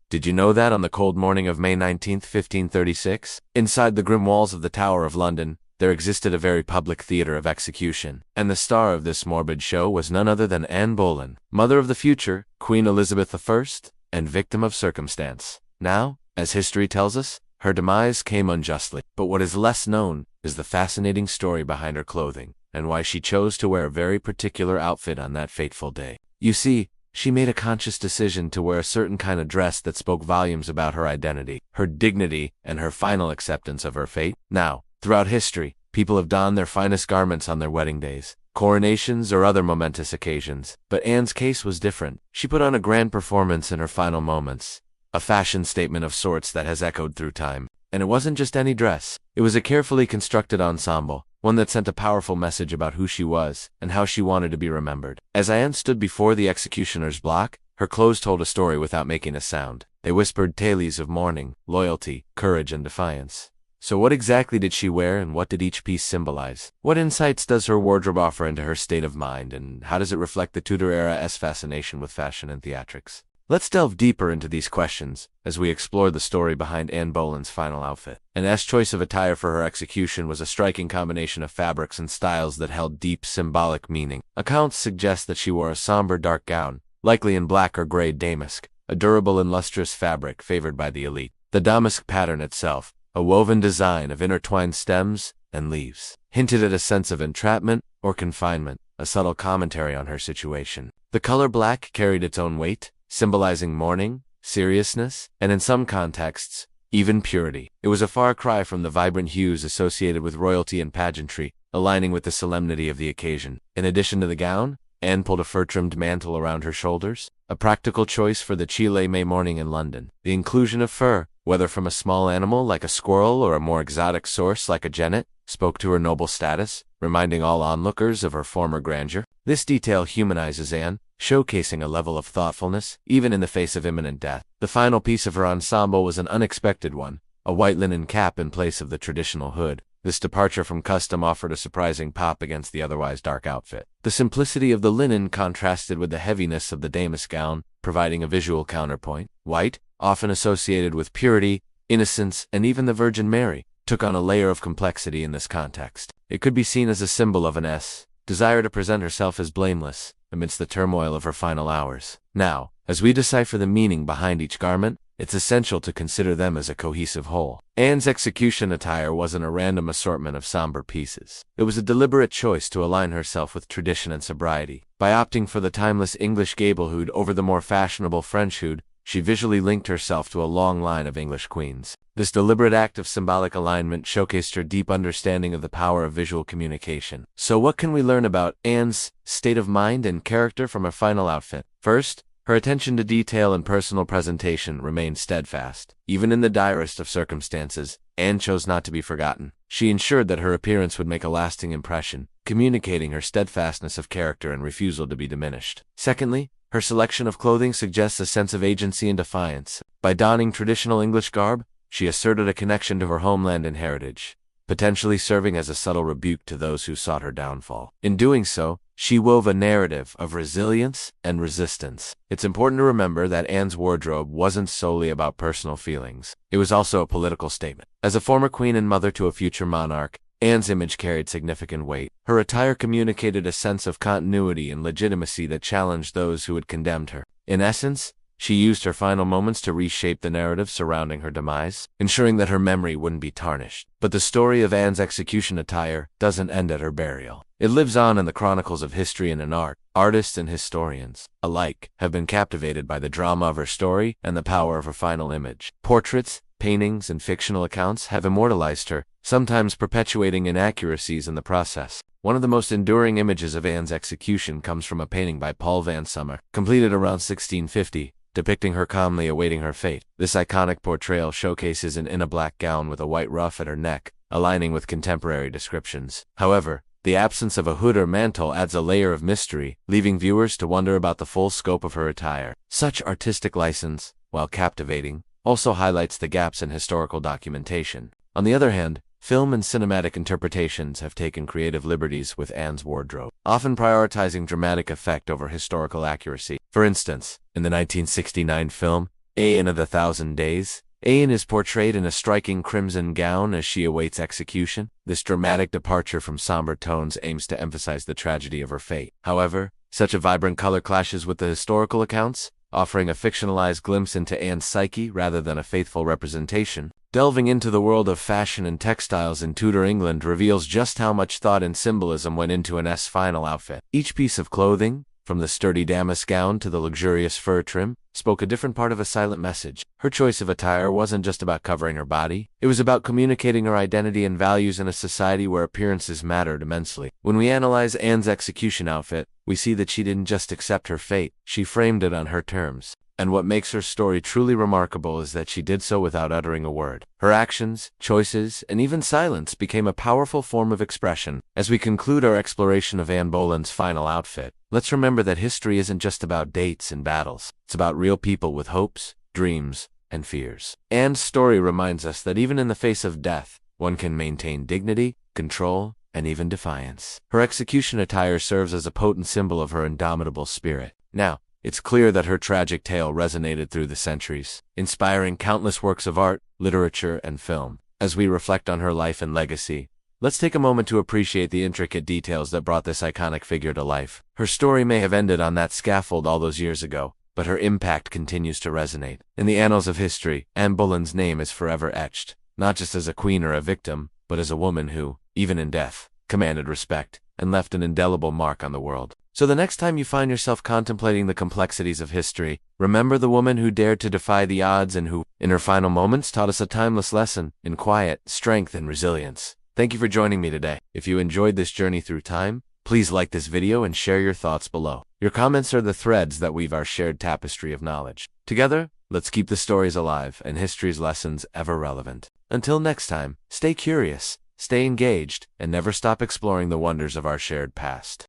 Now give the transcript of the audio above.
Did you know that on the cold morning of May 19th, 1536, inside the grim walls of the Tower of London, there existed a very public theatre of execution, and the star of this morbid show was none other than Anne Boleyn, mother of the future, Queen Elizabeth I, and victim of circumstance. Now, as history tells us, her demise came unjustly, but what is less known is the fascinating story behind her clothing, and why she chose to wear a very particular outfit on that fateful day. You see, she made a conscious decision to wear a certain kind of dress that spoke volumes about her identity, her dignity, and her final acceptance of her fate. Now, throughout history, people have donned their finest garments on their wedding days, coronations, or other momentous occasions, but Anne's case was different. She put on a grand performance in her final moments, a fashion statement of sorts that has echoed through time. And it wasn't just any dress. It was a carefully constructed ensemble, one that sent a powerful message about who she was and how she wanted to be remembered. As Anne stood before the executioner's block, her clothes told a story without making a sound. They whispered tales of mourning, loyalty, courage, and defiance. So what exactly did she wear, and what did each piece symbolize? What insights does her wardrobe offer into her state of mind, and how does it reflect the Tudor era's fascination with fashion and theatrics? Let's delve deeper into these questions as we explore the story behind Anne Boleyn's final outfit. Anne's choice of attire for her execution was a striking combination of fabrics and styles that held deep symbolic meaning. Accounts suggest that she wore a somber dark gown, likely in black or gray damask, a durable and lustrous fabric favored by the elite. The damask pattern itself, a woven design of intertwined stems and leaves, hinted at a sense of entrapment or confinement, a subtle commentary on her situation. The color black carried its own weight, symbolizing mourning, seriousness, and in some contexts, even purity. It was a far cry from the vibrant hues associated with royalty and pageantry, aligning with the solemnity of the occasion. In addition to the gown, Anne pulled a fur-trimmed mantle around her shoulders, a practical choice for the chilly May morning in London. The inclusion of fur, whether from a small animal like a squirrel or a more exotic source like a genet, spoke to her noble status, reminding all onlookers of her former grandeur. This detail humanizes Anne, showcasing a level of thoughtfulness, even in the face of imminent death. The final piece of her ensemble was an unexpected one, a white linen cap in place of the traditional hood. This departure from custom offered a surprising pop against the otherwise dark outfit. The simplicity of the linen contrasted with the heaviness of the damask gown, providing a visual counterpoint. White, often associated with purity, innocence, and even the Virgin Mary, took on a layer of complexity in this context. It could be seen as a symbol of Anne's desire to present herself as blameless amidst the turmoil of her final hours. Now, as we decipher the meaning behind each garment, it's essential to consider them as a cohesive whole. Anne's execution attire wasn't a random assortment of somber pieces. It was a deliberate choice to align herself with tradition and sobriety. By opting for the timeless English gable hood over the more fashionable French hood, she visually linked herself to a long line of English queens. This deliberate act of symbolic alignment showcased her deep understanding of the power of visual communication. So what can we learn about Anne's state of mind and character from her final outfit? First, her attention to detail and personal presentation remained steadfast. Even in the direst of circumstances, Anne chose not to be forgotten. She ensured that her appearance would make a lasting impression, communicating her steadfastness of character and refusal to be diminished. Secondly, her selection of clothing suggests a sense of agency and defiance. By donning traditional English garb, she asserted a connection to her homeland and heritage, potentially serving as a subtle rebuke to those who sought her downfall. In doing so, she wove a narrative of resilience and resistance. It's important to remember that Anne's wardrobe wasn't solely about personal feelings. It was also a political statement. As a former queen and mother to a future monarch, Anne's image carried significant weight. Her attire communicated a sense of continuity and legitimacy that challenged those who had condemned her. In essence, she used her final moments to reshape the narrative surrounding her demise, ensuring that her memory wouldn't be tarnished. But the story of Anne's execution attire doesn't end at her burial. It lives on in the chronicles of history and in art. Artists and historians alike have been captivated by the drama of her story and the power of her final image. Portraits, paintings, and fictional accounts have immortalized her, sometimes perpetuating inaccuracies in the process. One of the most enduring images of Anne's execution comes from a painting by Paul van Sommer, completed around 1650, depicting her calmly awaiting her fate. This iconic portrayal showcases Anne in a black gown with a white ruff at her neck, aligning with contemporary descriptions. However, the absence of a hood or mantle adds a layer of mystery, leaving viewers to wonder about the full scope of her attire. Such artistic license, while captivating, also highlights the gaps in historical documentation. On the other hand, film and cinematic interpretations have taken creative liberties with Anne's wardrobe, often prioritizing dramatic effect over historical accuracy. For instance, in the 1969 film, Anne of the Thousand Days. Anne is portrayed in a striking crimson gown as she awaits execution. This dramatic departure from somber tones aims to emphasize the tragedy of her fate. However, such a vibrant color clashes with the historical accounts, offering a fictionalized glimpse into Anne's psyche rather than a faithful representation. Delving into the world of fashion and textiles in Tudor England reveals just how much thought and symbolism went into Anne's final outfit. Each piece of clothing, from the sturdy damask gown to the luxurious fur trim, spoke a different part of a silent message. Her choice of attire wasn't just about covering her body, it was about communicating her identity and values in a society where appearances mattered immensely. When we analyze Anne's execution outfit, we see that she didn't just accept her fate, she framed it on her terms. And what makes her story truly remarkable is that she did so without uttering a word. Her actions, choices, and even silence became a powerful form of expression. As we conclude our exploration of Anne Boleyn's final outfit, let's remember that history isn't just about dates and battles. It's about real people with hopes, dreams, and fears. Anne's story reminds us that even in the face of death, one can maintain dignity, control, and even defiance. Her execution attire serves as a potent symbol of her indomitable spirit. Now, it's clear that her tragic tale resonated through the centuries, inspiring countless works of art, literature, and film. As we reflect on her life and legacy, let's take a moment to appreciate the intricate details that brought this iconic figure to life. Her story may have ended on that scaffold all those years ago, but her impact continues to resonate. In the annals of history, Anne Boleyn's name is forever etched, not just as a queen or a victim, but as a woman who, even in death, commanded respect and left an indelible mark on the world. So the next time you find yourself contemplating the complexities of history, remember the woman who dared to defy the odds and who, in her final moments, taught us a timeless lesson in quiet, strength, and resilience. Thank you for joining me today. If you enjoyed this journey through time, please like this video and share your thoughts below. Your comments are the threads that weave our shared tapestry of knowledge. Together, let's keep the stories alive and history's lessons ever relevant. Until next time, stay curious, stay engaged, and never stop exploring the wonders of our shared past.